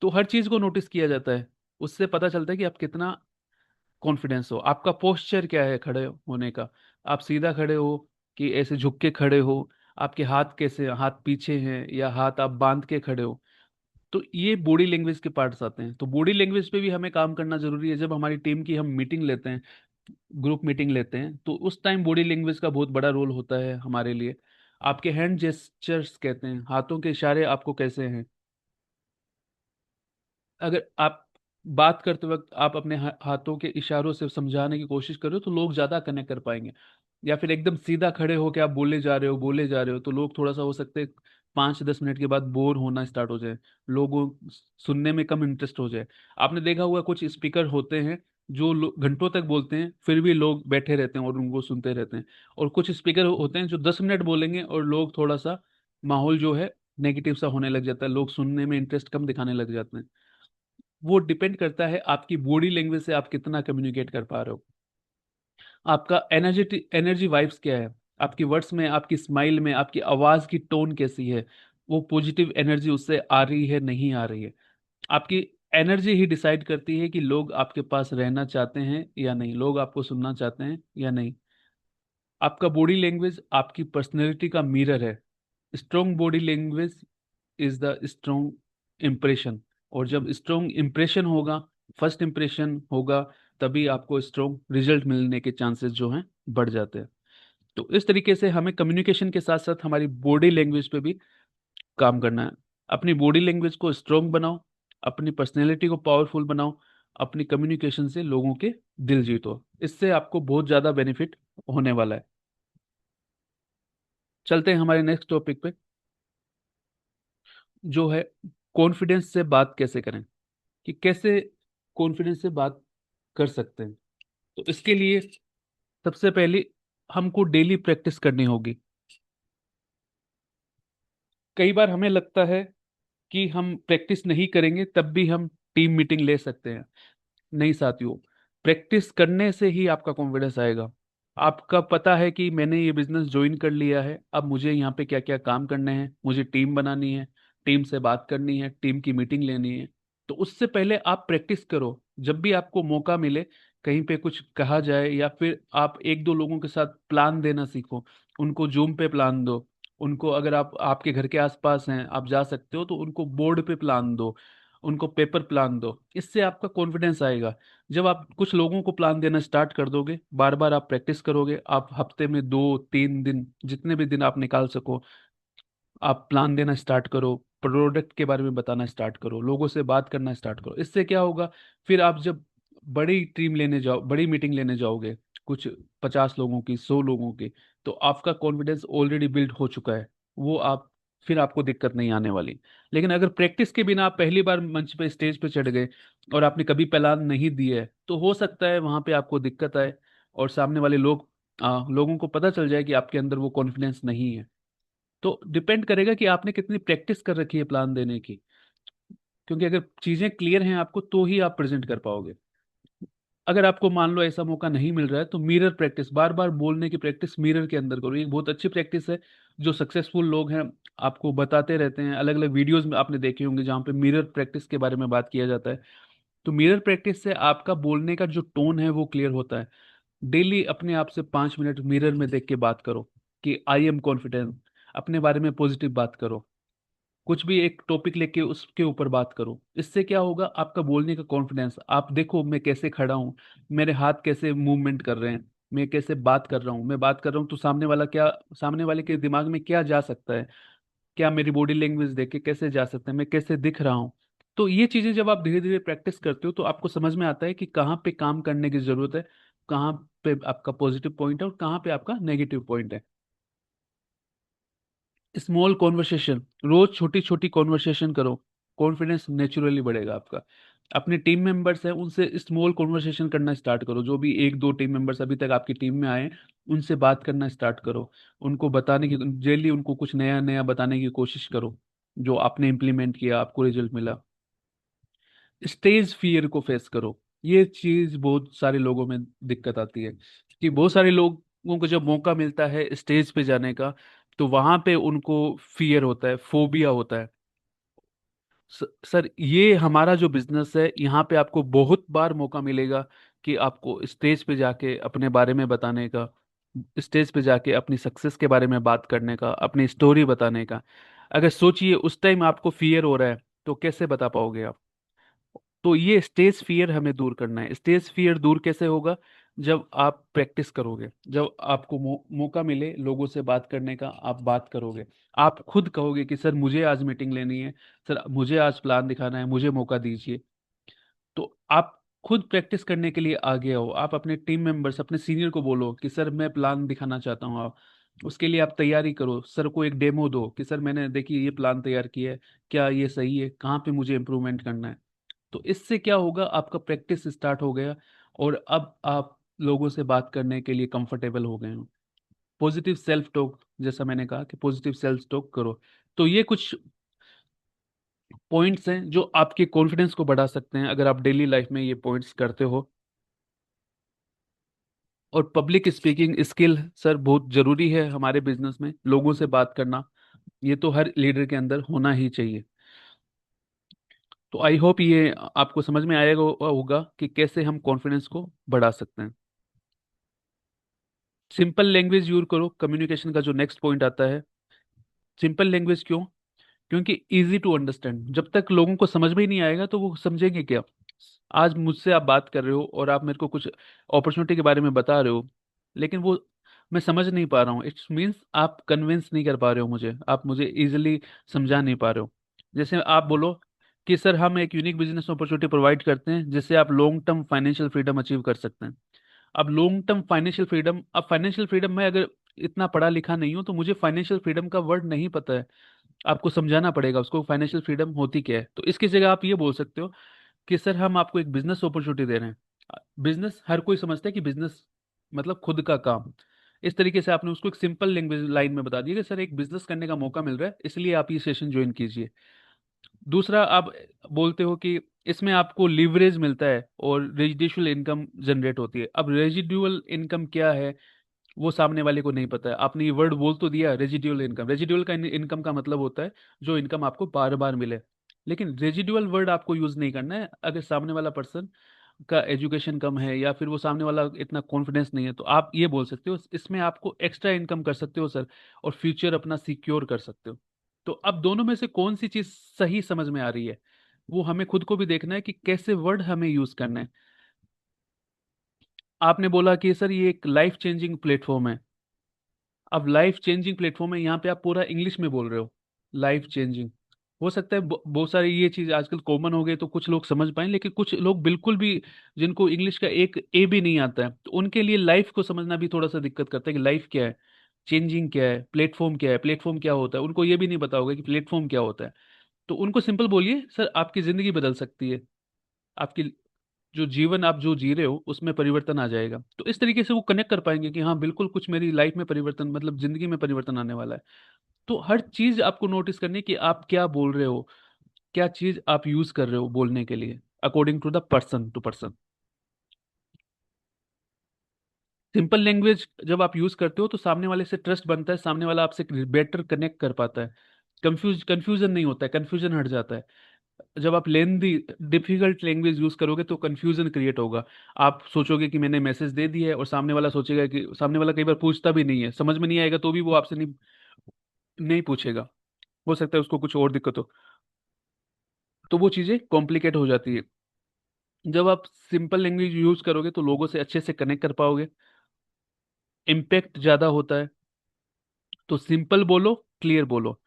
तो हर चीज को नोटिस किया जाता है। उससे पता चलता है कि आप कितना कॉन्फिडेंस हो। आपका पोस्चर क्या है खड़े होने का, आप सीधा खड़े हो कि ऐसे झुक के खड़े हो, आपके हाथ कैसे, हाथ पीछे हैं या हाथ आप बांध के खड़े हो। तो ये बॉडी लैंग्वेज के पार्ट्स आते हैं। तो बॉडी लैंग्वेज पे भी हमें काम करना जरूरी है। जब हमारी टीम की हम मीटिंग लेते हैं, ग्रुप मीटिंग लेते हैं, तो उस टाइम बॉडी लैंग्वेज का बहुत बड़ा रोल होता है हमारे लिए। आपके हैंड जेस्चर्स कहते हैं, हाथों के इशारे आपको कैसे हैं। अगर आप बात करते वक्त आप अपने हाथों के इशारों से समझाने की कोशिश करो तो लोग ज्यादा कनेक्ट कर पाएंगे। या फिर एकदम सीधा खड़े हो के आप बोले जा रहे हो बोले जा रहे हो, तो लोग थोड़ा सा हो सकते हैं 5-10 मिनट के बाद बोर होना स्टार्ट हो जाए, लोगों सुनने में कम इंटरेस्ट हो जाए। आपने देखा होगा कुछ स्पीकर होते हैं जो घंटों तक बोलते हैं फिर भी लोग बैठे रहते हैं और उनको सुनते रहते हैं। और कुछ स्पीकर होते हैं जो 10 मिनट बोलेंगे और लोग थोड़ा सा, माहौल जो है नेगेटिव सा होने लग जाता है, लोग सुनने में इंटरेस्ट कम दिखाने लग जाते हैं। वो डिपेंड करता है आपकी बॉडी लैंग्वेज से आप कितना कम्युनिकेट कर पा रहे हो। आपका एनर्जी एनर्जी वाइब्स क्या है, आपकी वर्ड्स में, आपकी स्माइल में, आपकी आवाज की टोन कैसी है, वो पॉजिटिव एनर्जी उससे आ रही है नहीं आ रही है। आपकी एनर्जी ही डिसाइड करती है कि लोग आपके पास रहना चाहते हैं या नहीं, लोग आपको सुनना चाहते हैं या नहीं। आपका बॉडी लैंग्वेज आपकी पर्सनैलिटी का मिरर है। Strong body language is the strong impression. और जब स्ट्रोंग इम्प्रेशन होगा, फर्स्ट इम्प्रेशन होगा, तभी आपको स्ट्रोंग रिजल्ट मिलने के चांसेस जो हैं बढ़ जाते हैं। तो इस तरीके से हमें कम्युनिकेशन के साथ साथ हमारी बॉडी लैंग्वेज पे भी काम करना है। अपनी बॉडी लैंग्वेज को स्ट्रोंग बनाओ, अपनी पर्सनैलिटी को पावरफुल बनाओ, अपनी कम्युनिकेशन से लोगों के दिल जीतो। इससे आपको बहुत ज़्यादा बेनिफिट होने वाला है। चलते हैं हमारे नेक्स्ट टॉपिक पे, जो है कॉन्फिडेंस से बात कैसे करें। कि कैसे कॉन्फिडेंस से बात कर सकते हैं। तो इसके लिए सबसे पहले हमको डेली प्रैक्टिस करनी होगी। कई बार हमें लगता है कि हम प्रैक्टिस नहीं करेंगे तब भी हम टीम मीटिंग ले सकते हैं। नहीं साथियों, प्रैक्टिस करने से ही आपका कॉन्फिडेंस आएगा। आपका पता है कि मैंने ये बिजनेस ज्वाइन कर लिया है, अब मुझे यहाँ पे क्या क्या काम करने हैं, मुझे टीम बनानी है, टीम से बात करनी है, टीम की मीटिंग लेनी है। तो उससे पहले आप प्रैक्टिस करो। जब भी आपको मौका मिले, कहीं पे कुछ कहा जाए या फिर आप एक दो लोगों के साथ प्लान देना सीखो। उनको जूम पे प्लान दो। उनको, अगर आप आपके घर के आसपास हैं, आप जा सकते हो, तो उनको बोर्ड पे प्लान दो, उनको पेपर प्लान दो। इससे आपका कॉन्फिडेंस आएगा। जब आप कुछ लोगों को प्लान देना स्टार्ट कर दोगे, बार बार आप प्रैक्टिस करोगे, आप हफ्ते में 2-3 दिन, जितने भी दिन आप निकाल सको, आप प्लान देना स्टार्ट करो, प्रोडक्ट के बारे में बताना स्टार्ट करो, लोगों से बात करना स्टार्ट करो। इससे क्या होगा, फिर आप जब बड़ी टीम लेने जाओ, बड़ी मीटिंग लेने जाओगे, कुछ 50 लोगों की, 100 लोगों की, तो आपका कॉन्फिडेंस ऑलरेडी बिल्ड हो चुका है। वो आप, फिर आपको दिक्कत नहीं आने वाली। लेकिन अगर प्रैक्टिस के बिना आप पहली बार मंच पे, स्टेज पे चढ़ गए और आपने कभी प्लान नहीं दिया है, तो हो सकता है वहां पे आपको दिक्कत आए और सामने वाले लोगों को पता चल जाए कि आपके अंदर वो कॉन्फिडेंस नहीं है। तो डिपेंड करेगा कि आपने कितनी प्रैक्टिस कर रखी है प्लान देने की। क्योंकि अगर चीजें क्लियर हैं आपको, तो ही आप प्रेजेंट कर पाओगे। अगर आपको मान लो ऐसा मौका नहीं मिल रहा है, तो मिरर प्रैक्टिस, बार बार बोलने की प्रैक्टिस मिरर के अंदर करो। ये बहुत अच्छी प्रैक्टिस है। जो सक्सेसफुल लोग हैं आपको बताते रहते हैं, अलग अलग वीडियोस में आपने देखे होंगे जहाँ पे मिरर प्रैक्टिस के बारे में बात किया जाता है। तो मिरर प्रैक्टिस से आपका बोलने का जो टोन है वो क्लियर होता है। डेली अपने आप से 5 मिनट मिरर में देख के बात करो कि आई एम कॉन्फिडेंट। अपने बारे में पॉजिटिव बात करो। कुछ भी एक टॉपिक लेके उसके ऊपर बात करो। इससे क्या होगा, आपका बोलने का कॉन्फिडेंस, आप देखो मैं कैसे खड़ा हूँ, मेरे हाथ कैसे मूवमेंट कर रहे हैं, मैं कैसे बात कर रहा हूँ, मैं बात कर रहा हूँ तो सामने वाले के दिमाग में क्या जा सकता है, क्या मेरी बॉडी लैंग्वेज देख के कैसे जा सकता है, मैं कैसे दिख रहा हूँ। तो ये चीजें जब आप धीरे धीरे प्रैक्टिस करते हो, तो आपको समझ में आता है कि कहाँ पे काम करने की जरूरत है, कहाँ पे आपका पॉजिटिव पॉइंट है और कहाँ पे आपका नेगेटिव पॉइंट है। स्मॉल कॉन्वर्सेशन, रोज छोटी छोटी कॉन्वर्सेशन करो, कॉन्फिडेंस नेचुरली बढ़ेगा आपका। अपने टीम मेंबर्स हैं, उनसे स्मॉल कॉन्वर्सेशन करना स्टार्ट करो। जो भी एक दो टीम मेंबर्स अभी तक आपकी टीम में आए, उनसे बात करना स्टार्ट करो। उनको बताने की, डेली उनको कुछ नया नया बताने की कोशिश करो, जो आपने इम्प्लीमेंट किया, आपको रिजल्ट मिला। स्टेज फियर को फेस करो। ये चीज बहुत सारे लोगों में दिक्कत आती है कि बहुत सारे लोगों को जब मौका मिलता है स्टेज पे जाने का, तो वहां पे उनको फियर होता है, फोबिया होता है। सर, ये हमारा जो बिजनेस है, यहाँ पे आपको बहुत बार मौका मिलेगा कि आपको स्टेज पे जाके अपने बारे में बताने का, स्टेज पे जाके अपनी सक्सेस के बारे में बात करने का, अपनी स्टोरी बताने का। अगर सोचिए उस टाइम आपको फियर हो रहा है, तो कैसे बता पाओगे आप। तो ये स्टेज फियर हमें दूर करना है। स्टेज फियर दूर कैसे होगा, जब आप प्रैक्टिस करोगे, जब आपको मौका मिले लोगों से बात करने का, आप बात करोगे। आप खुद कहोगे कि सर मुझे आज मीटिंग लेनी है, सर मुझे आज प्लान दिखाना है, मुझे मौका दीजिए। तो आप खुद प्रैक्टिस करने के लिए आगे आओ। आप अपने टीम मेंबर्स, अपने सीनियर को बोलो कि सर मैं प्लान दिखाना चाहता हूँ। आप उसके लिए आप तैयारी करो, सर को एक डेमो दो कि सर मैंने देखिए ये प्लान तैयार किया है, क्या ये सही है, कहाँ पे मुझे इम्प्रूवमेंट करना है। तो इससे क्या होगा, आपका प्रैक्टिस स्टार्ट हो गया और अब आप लोगों से बात करने के लिए कंफर्टेबल हो गए हो। पॉजिटिव सेल्फ टॉक, जैसा मैंने कहा कि पॉजिटिव सेल्फ टॉक करो। तो ये कुछ पॉइंट्स हैं जो आपके कॉन्फिडेंस को बढ़ा सकते हैं, अगर आप डेली लाइफ में ये पॉइंट्स करते हो। और पब्लिक स्पीकिंग स्किल सर बहुत जरूरी है हमारे बिजनेस में, लोगों से बात करना, ये तो हर लीडर के अंदर होना ही चाहिए। तो आई होप ये आपको समझ में आएगा होगा कि कैसे हम कॉन्फिडेंस को बढ़ा सकते हैं। सिंपल लैंग्वेज यूज करो, कम्युनिकेशन का जो नेक्स्ट पॉइंट आता है। सिंपल लैंग्वेज क्यों? क्योंकि इजी टू अंडरस्टैंड। जब तक लोगों को समझ में ही नहीं आएगा तो वो समझेंगे क्या। आज मुझसे आप बात कर रहे हो और आप मेरे को कुछ अपॉर्चुनिटी के बारे में बता रहे हो, लेकिन वो मैं समझ नहीं पा रहा हूँ, इट्स मीन्स आप कन्विंस नहीं कर पा रहे हो मुझे, आप मुझे इजीली समझा नहीं पा रहे हो। जैसे आप बोलो कि सर हम एक यूनिक बिजनेस अपॉर्चुनिटी प्रोवाइड करते हैं जिससे आप long term financial freedom achieve कर सकते हैं। अब लॉन्ग टर्म फाइनेंशियल फ्रीडम, अब फाइनेंशियल फ्रीडम में अगर इतना पढ़ा लिखा नहीं हूं तो मुझे फाइनेंशियल फ्रीडम का वर्ड नहीं पता है। आपको समझाना पड़ेगा उसको फाइनेंशियल फ्रीडम होती क्या है। तो इसकी जगह आप ये बोल सकते हो कि सर हम आपको एक बिजनेस अपॉर्चुनिटी दे रहे हैं बिजनेस हर कोई समझता है कि बिजनेस मतलब खुद का काम। इस तरीके से आपने उसको एक सिंपल लैंग्वेज लाइन में बता दिया कि सर एक बिजनेस करने का मौका मिल रहा है, इसलिए आप ये सेशन ज्वाइन कीजिए। दूसरा, आप बोलते हो कि इसमें आपको लिवरेज मिलता है और रेजिडुअल इनकम जनरेट होती है। अब रेजिडुअल इनकम क्या है वो सामने वाले को नहीं पता है। आपने ये वर्ड बोल तो दिया रेजिडुअल इनकम। रेजिडुअल का इनकम का मतलब होता है जो इनकम आपको बार बार मिले। लेकिन रेजिडुअल वर्ड आपको यूज नहीं करना है अगर सामने वाला पर्सन का एजुकेशन कम है या फिर वो सामने वाला इतना कॉन्फिडेंस नहीं है, तो आप ये बोल सकते हो इसमें आपको एक्स्ट्रा इनकम कर सकते हो सर, और फ्यूचर अपना सिक्योर कर सकते हो। तो अब दोनों में से कौन सी चीज सही समझ में आ रही है, वो हमें खुद को भी देखना है कि कैसे वर्ड हमें यूज करना है। आपने बोला कि सर ये एक लाइफ चेंजिंग प्लेटफॉर्म है। अब लाइफ चेंजिंग प्लेटफॉर्म है, यहाँ पे आप पूरा इंग्लिश में बोल रहे हो, लाइफ चेंजिंग। हो सकता है बहुत सारी ये चीज आजकल कॉमन हो गई तो कुछ लोग समझ पाए, लेकिन कुछ लोग बिल्कुल भी, जिनको इंग्लिश का एक ए भी नहीं आता है, तो उनके लिए लाइफ को समझना भी थोड़ा सा दिक्कत करता है कि लाइफ क्या है, चेंजिंग क्या है, प्लेटफॉर्म क्या है, प्लेटफॉर्म क्या होता है। उनको ये भी नहीं पता होगा कि प्लेटफॉर्म क्या होता है। तो उनको सिंपल बोलिए सर आपकी जिंदगी बदल सकती है, आपकी जो जीवन आप जो जी रहे हो उसमें परिवर्तन आ जाएगा। तो इस तरीके से वो कनेक्ट कर पाएंगे कि हाँ बिल्कुल कुछ मेरी लाइफ में परिवर्तन, मतलब जिंदगी में परिवर्तन आने वाला है। तो हर चीज आपको नोटिस करनी है कि आप क्या बोल रहे हो, क्या चीज आप यूज कर रहे हो बोलने के लिए, according to the person to person. Simple language जब आप यूज करते हो तो सामने वाले से ट्रस्ट बनता है, सामने वाला आपसे बेटर कनेक्ट कर पाता है। कंफ्यूजन नहीं होता है, कंफ्यूजन हट जाता है। जब आप लेंदी डिफिकल्ट लैंग्वेज यूज करोगे तो कंफ्यूजन क्रिएट होगा। आप सोचोगे कि मैंने मैसेज दे दिया है, और सामने वाला सोचेगा कि, सामने वाला कई बार पूछता भी नहीं है, समझ में नहीं आएगा तो भी वो आपसे नहीं नहीं पूछेगा। हो सकता है उसको कुछ और दिक्कत हो, तो वो चीजें कॉम्प्लिकेट हो जाती है। जब आप सिंपल लैंग्वेज यूज करोगे तो लोगों से अच्छे से कनेक्ट कर पाओगे, इम्पैक्ट ज्यादा होता है। तो सिंपल बोलो, क्लियर बोलो,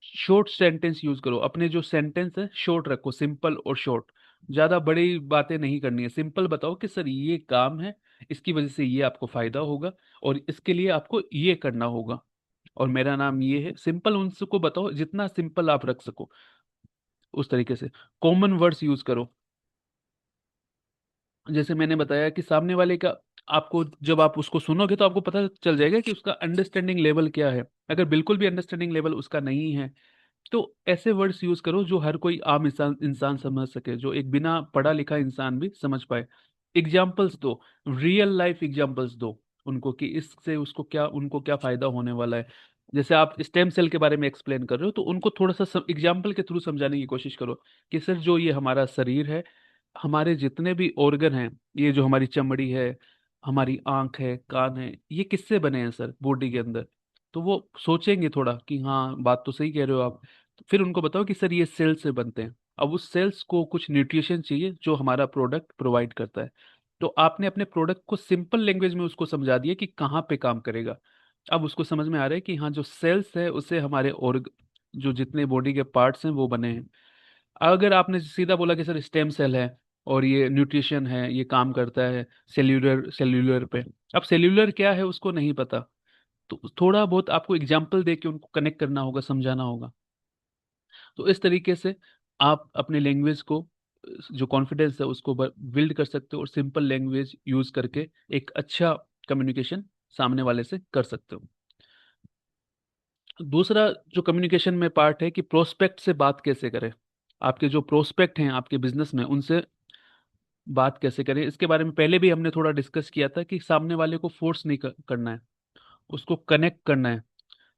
शॉर्ट सेंटेंस यूज करो। अपने जो सेंटेंस है शॉर्ट रखो, सिंपल और शॉर्ट। ज्यादा बड़ी बातें नहीं करनी है, सिंपल बताओ कि सर ये काम है, इसकी वजह से ये आपको फायदा होगा, और इसके लिए आपको ये करना होगा, और मेरा नाम ये है। सिंपल उनको बताओ, जितना सिंपल आप रख सको उस तरीके से। कॉमन वर्ड्स यूज करो। जैसे मैंने बताया कि सामने वाले का, आपको जब आप उसको सुनोगे तो आपको पता चल जाएगा कि उसका अंडरस्टैंडिंग लेवल क्या है। अगर बिल्कुल भी अंडरस्टैंडिंग लेवल उसका नहीं है, तो ऐसे वर्ड्स यूज करो जो हर कोई आम इंसान इंसान समझ सके, जो एक बिना पढ़ा लिखा इंसान भी समझ पाए। एग्जाम्पल्स दो, रियल लाइफ एग्जाम्पल्स दो उनको, कि इससे उसको क्या, उनको क्या फायदा होने वाला है। जैसे आप स्टेम सेल के बारे में एक्सप्लेन कर रहे हो, तो उनको थोड़ा सा एग्जाम्पल के थ्रू समझाने की कोशिश करो कि सर जो ये हमारा शरीर है, हमारे जितने भी ऑर्गन हैं, ये जो हमारी चमड़ी है, हमारी आंख है, कान है, ये किससे बने हैं सर बॉडी के अंदर। तो वो सोचेंगे थोड़ा कि हाँ बात तो सही कह रहे हो आप। तो फिर उनको बताओ कि सर ये सेल से बनते हैं। अब उस सेल्स को कुछ न्यूट्रिशन चाहिए जो हमारा प्रोडक्ट प्रोवाइड करता है। तो आपने अपने प्रोडक्ट को सिंपल लैंग्वेज में उसको समझा दिया कि कहाँ पे काम करेगा। अब उसको समझ में आ रहा है कि हाँ जो सेल्स है उससे हमारे ऑर्ग जो जितने बॉडी के पार्ट्स हैं वो बने हैं। अगर आपने सीधा बोला कि सर स्टेम सेल है और ये न्यूट्रिशन है, ये काम करता है सेल्यूलर सेल्यूलर पे, अब सेल्यूलर क्या है उसको नहीं पता, तो थोड़ा बहुत आपको एग्जाम्पल दे के उनको कनेक्ट करना होगा, समझाना होगा। तो इस तरीके से आप अपने लैंग्वेज को, जो कॉन्फिडेंस है उसको बिल्ड कर सकते हो, और सिंपल लैंग्वेज यूज करके एक अच्छा कम्युनिकेशन सामने वाले से कर सकते हो। दूसरा जो कम्युनिकेशन में पार्ट है कि प्रोस्पेक्ट से बात कैसे करें। आपके जो प्रोस्पेक्ट हैं आपके बिजनेस में, उनसे बात कैसे करें, इसके बारे में पहले भी हमने थोड़ा डिस्कस किया था कि सामने वाले को फोर्स नहीं करना है, उसको कनेक्ट करना है।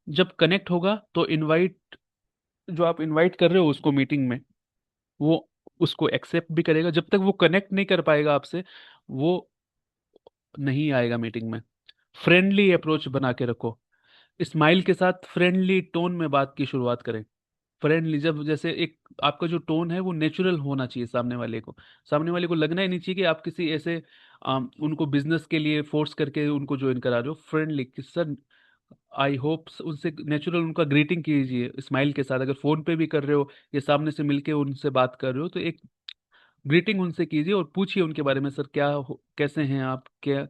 जब कनेक्ट होगा तो इनवाइट, जो आप इनवाइट कर रहे हो उसको मीटिंग में, वो उसको एक्सेप्ट भी करेगा। जब तक वो कनेक्ट नहीं कर पाएगा आपसे, वो नहीं आएगा मीटिंग में। फ्रेंडली अप्रोच बना के रखो, स्माइल के साथ फ्रेंडली टोन में बात की शुरुआत करें। फ्रेंडली, जब जैसे एक आपका जो टोन है वो नेचुरल होना चाहिए, सामने वाले को लगना ही नहीं चाहिए कि आप किसी ऐसे उनको बिजनेस के लिए फोर्स करके उनको ज्वाइन करा रहे हो। फ्रेंडली कि सर आई होप, उनसे नेचुरल उनका ग्रीटिंग कीजिए स्माइल के साथ। अगर फोन पे भी कर रहे हो या सामने से मिलके उनसे बात कर रहे हो, तो एक ग्रीटिंग उनसे कीजिए और पूछिए उनके बारे में, सर क्या कैसे हैं आप, क्या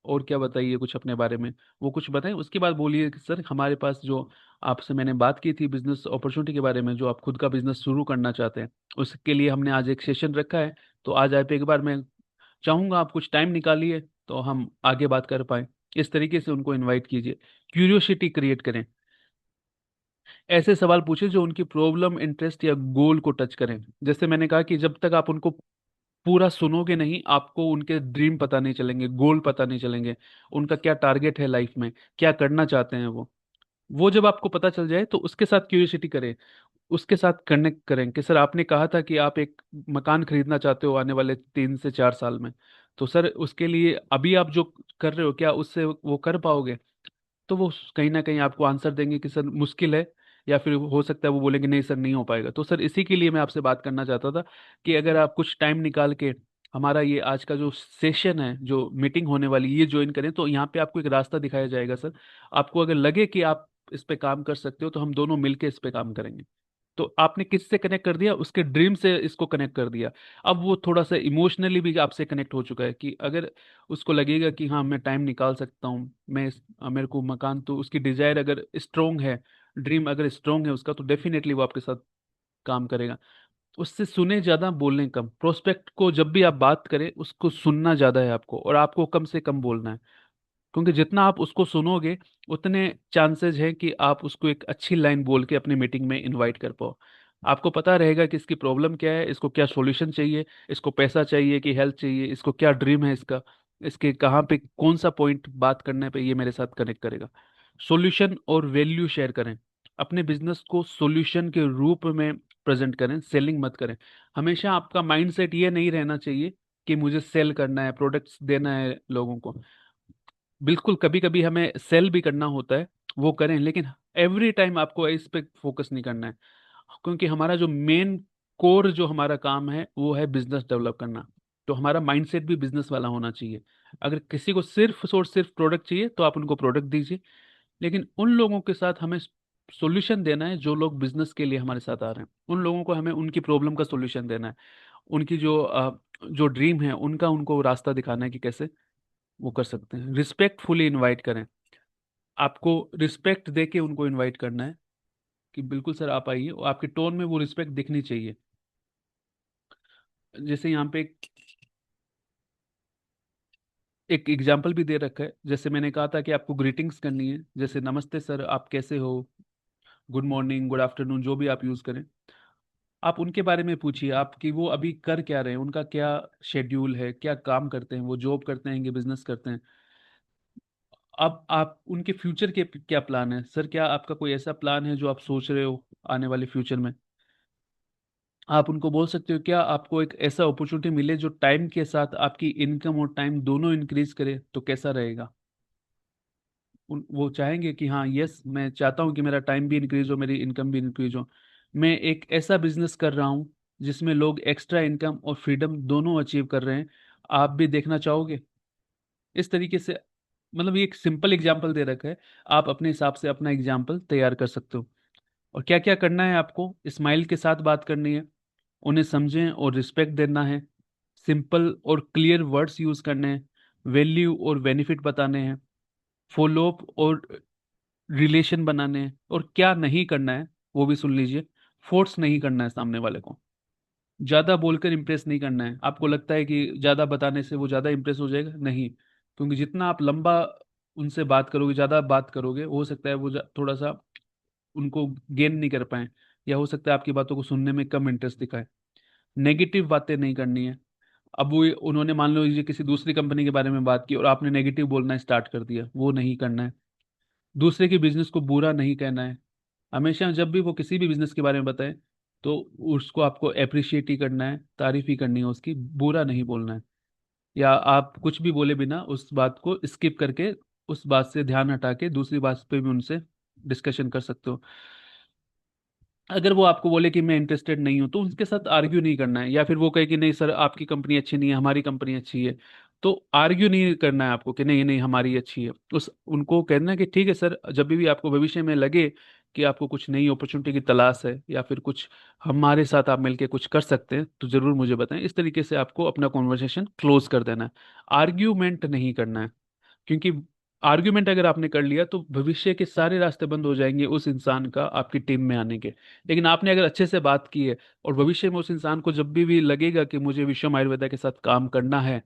और क्या बताइए कुछ अपने बारे में। वो कुछ बताएं, उसके बाद बोलिए कि सर हमारे पास जो आपसे मैंने बात की थी बिजनेस अपॉर्चुनिटी के बारे में, जो आप खुद का बिजनेस शुरू करना चाहते हैं, उसके लिए हमने आज एक सेशन रखा है, तो आज आप एक बार मैं चाहूंगा आप कुछ टाइम निकालिए तो हम आगे बात कर पाए। इस तरीके से उनको इनवाइट कीजिए, क्यूरियोसिटी क्रिएट करें। ऐसे सवाल पूछे जो उनकी प्रॉब्लम, इंटरेस्ट या गोल को टच करें। जैसे मैंने कहा कि जब तक आप उनको पूरा सुनोगे नहीं, आपको उनके ड्रीम पता नहीं चलेंगे, गोल पता नहीं चलेंगे, उनका क्या टारगेट है लाइफ में, क्या करना चाहते हैं वो जब आपको पता चल जाए तो उसके साथ क्यूरियोसिटी करें, उसके साथ कनेक्ट करें कि सर आपने कहा था कि आप एक मकान खरीदना चाहते हो आने वाले 3 से 4 साल में। तो सर उसके लिए अभी आप जो कर रहे हो, क्या उससे वो कर पाओगे? तो वो कहीं ना कहीं आपको आंसर देंगे कि सर मुश्किल है, या फिर हो सकता है वो बोलेंगे नहीं सर नहीं हो पाएगा। तो सर इसी के लिए मैं आपसे बात करना चाहता था कि अगर आप कुछ टाइम निकाल के हमारा ये आज का जो सेशन है, जो मीटिंग होने वाली, ये ज्वाइन करें, तो यहाँ पे आपको एक रास्ता दिखाया जाएगा सर। आपको अगर लगे कि आप इस पे काम कर सकते हो तो हम दोनों मिलके इस पे काम करेंगे। तो आपने किससे कनेक्ट कर दिया? उसके ड्रीम से इसको कनेक्ट कर दिया। अब वो थोड़ा सा इमोशनली भी आपसे कनेक्ट हो चुका है कि अगर उसको लगेगा कि हाँ मैं टाइम निकाल सकता हूँ, मेरे को मकान, तो उसकी डिजायर अगर स्ट्रोंग है, ड्रीम अगर स्ट्रोंग है उसका, तो डेफिनेटली वो आपके साथ काम करेगा। उससे सुने ज्यादा, बोलने कम। प्रोस्पेक्ट को जब भी आप बात करें, उसको सुनना ज्यादा है आपको, और आपको कम से कम बोलना है। क्योंकि जितना आप उसको सुनोगे, उतने चांसेस हैं कि आप उसको एक अच्छी लाइन बोल के अपनी मीटिंग में इनवाइट कर पाओ। आपको पता रहेगा कि इसकी प्रॉब्लम क्या है, इसको क्या सॉल्यूशन चाहिए, इसको पैसा चाहिए कि हेल्थ चाहिए, इसको क्या ड्रीम है इसका, इसके कहाँ पे कौन सा पॉइंट बात करने पे ये मेरे साथ कनेक्ट करेगा। सॉल्यूशन और वैल्यू शेयर करें। अपने बिजनेस को सॉल्यूशन के रूप में प्रेजेंट करें, सेलिंग मत करें। हमेशा आपका माइंडसेट ये नहीं रहना चाहिए कि मुझे सेल करना है, प्रोडक्ट्स देना है लोगों को। बिल्कुल कभी कभी हमें सेल भी करना होता है, वो करें, लेकिन एवरी टाइम आपको इस पे फोकस नहीं करना है। क्योंकि हमारा जो मेन कोर जो हमारा काम है वो है बिजनेस डेवलप करना। तो हमारा माइंडसेट भी बिजनेस वाला होना चाहिए। अगर किसी को सिर्फ और सिर्फ प्रोडक्ट चाहिए तो आप उनको प्रोडक्ट दीजिए, लेकिन उन लोगों के साथ हमें सॉल्यूशन देना है जो लोग बिजनेस के लिए हमारे साथ आ रहे हैं। उन लोगों को हमें उनकी प्रॉब्लम का सॉल्यूशन देना है। उनकी जो ड्रीम है उनका उनको रास्ता दिखाना है कि कैसे वो कर सकते हैं। रिस्पेक्टफुली इनवाइट करें। आपको रिस्पेक्ट दे के उनको इनवाइट करना है कि बिल्कुल सर आप आइए, और आपके टोन में वो रिस्पेक्ट दिखनी चाहिए। जैसे यहाँ पे एक एग्जाम्पल भी दे रखा है। जैसे मैंने कहा था कि आपको ग्रीटिंग्स करनी है, जैसे नमस्ते सर आप कैसे हो, गुड मॉर्निंग, गुड आफ्टरनून, जो भी आप यूज़ करें। आप उनके बारे में पूछिए, आप कि वो अभी कर क्या रहे हैं, उनका क्या शेड्यूल है, क्या काम करते हैं, वो जॉब करते हैं कि बिजनेस करते हैं। अब आप उनके फ्यूचर के क्या प्लान है, सर क्या आपका कोई ऐसा प्लान है जो आप सोच रहे हो आने वाले फ्यूचर में। आप उनको बोल सकते हो क्या आपको एक ऐसा अपॉर्चुनिटी मिले जो टाइम के साथ आपकी इनकम और टाइम दोनों इंक्रीज करे तो कैसा रहेगा। वो चाहेंगे कि हाँ यस मैं चाहता हूँ कि मेरा टाइम भी इंक्रीज हो, मेरी इनकम भी इंक्रीज हो। मैं एक ऐसा बिजनेस कर रहा हूँ जिसमें लोग एक्स्ट्रा इनकम और फ्रीडम दोनों अचीव कर रहे हैं, आप भी देखना चाहोगे। इस तरीके से, मतलब ये एक सिंपल एग्जाम्पल दे रखा है, आप अपने हिसाब से अपना एग्जाम्पल तैयार कर सकते हो। और क्या क्या करना है आपको, स्माइल के साथ बात करनी है, उन्हें समझें और रिस्पेक्ट देना है, सिंपल और क्लियर वर्ड्स यूज करने हैं, वैल्यू और बेनिफिट बताने हैं, फॉलो अप और रिलेशन बनाने हैं। और क्या नहीं करना है वो भी सुन लीजिए। फोर्स नहीं करना है सामने वाले को, ज्यादा बोलकर इंप्रेस नहीं करना है। आपको लगता है कि ज्यादा बताने से वो ज्यादा इंप्रेस हो जाएगा, नहीं। क्योंकि जितना आप लंबा उनसे बात करोगे, ज्यादा बात करोगे, हो सकता है वो थोड़ा सा उनको गेन नहीं कर पाए, या हो सकता है आपकी बातों को सुनने में कम इंटरेस्ट दिखाए। नेगेटिव बातें नहीं करनी है। अब वो उन्होंने मान लो ये किसी दूसरी कंपनी के बारे में बात की और आपने नेगेटिव बोलना स्टार्ट कर दिया, वो नहीं करना है। दूसरे के बिजनेस को बुरा नहीं कहना है। हमेशा जब भी वो किसी भी बिजनेस के बारे में बताए तो उसको आपको अप्रिशिएट ही करना है, तारीफ ही करनी है उसकी, बुरा नहीं बोलना है। या आप कुछ भी बोले बिना उस बात को स्किप करके, उस बात से ध्यान हटा के दूसरी बात पे भी उनसे डिस्कशन कर सकते हो। अगर वो आपको बोले कि मैं इंटरेस्टेड नहीं हूं तो उनके साथ आर्ग्यू नहीं करना है, या फिर वो कहे कि नहीं सर आपकी कंपनी अच्छी नहीं है, हमारी कंपनी अच्छी है, तो आर्ग्यू नहीं करना है आपको कि नहीं नहीं हमारी अच्छी है। उस उनको कहना है कि ठीक है सर, जब भी आपको भविष्य में लगे कि आपको कुछ नई अपॉर्चुनिटी की तलाश है, या फिर कुछ हमारे साथ आप मिलके कुछ कर सकते हैं, तो जरूर मुझे बताएं। इस तरीके से आपको अपना कॉन्वर्सेशन क्लोज कर देना है। आर्ग्यूमेंट नहीं करना है। क्योंकि आर्ग्यूमेंट अगर आपने कर लिया तो भविष्य के सारे रास्ते बंद हो जाएंगे उस इंसान का आपकी टीम में आने के। लेकिन आपने अगर अच्छे से बात की है, और भविष्य में उस इंसान को जब भी लगेगा कि मुझे विश्वम आयुर्वेदा के साथ काम करना है,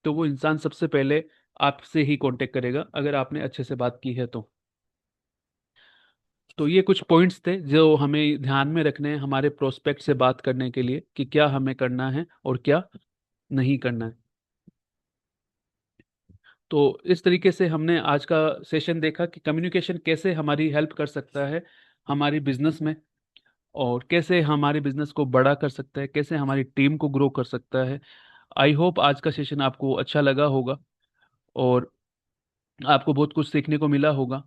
तो वो इंसान सबसे पहले आपसे ही कांटेक्ट करेगा, अगर आपने अच्छे से बात की है तो ये कुछ पॉइंट्स थे जो हमें ध्यान में रखने हैं हमारे प्रोस्पेक्ट से बात करने के लिए, कि क्या हमें करना है और क्या नहीं करना है। तो इस तरीके से हमने आज का सेशन देखा कि कम्युनिकेशन कैसे हमारी हेल्प कर सकता है हमारी बिजनेस में, और कैसे हमारे बिजनेस को बड़ा कर सकता है, कैसे हमारी टीम को ग्रो कर सकता है। आई होप आज का सेशन आपको अच्छा लगा होगा और आपको बहुत कुछ सीखने को मिला होगा।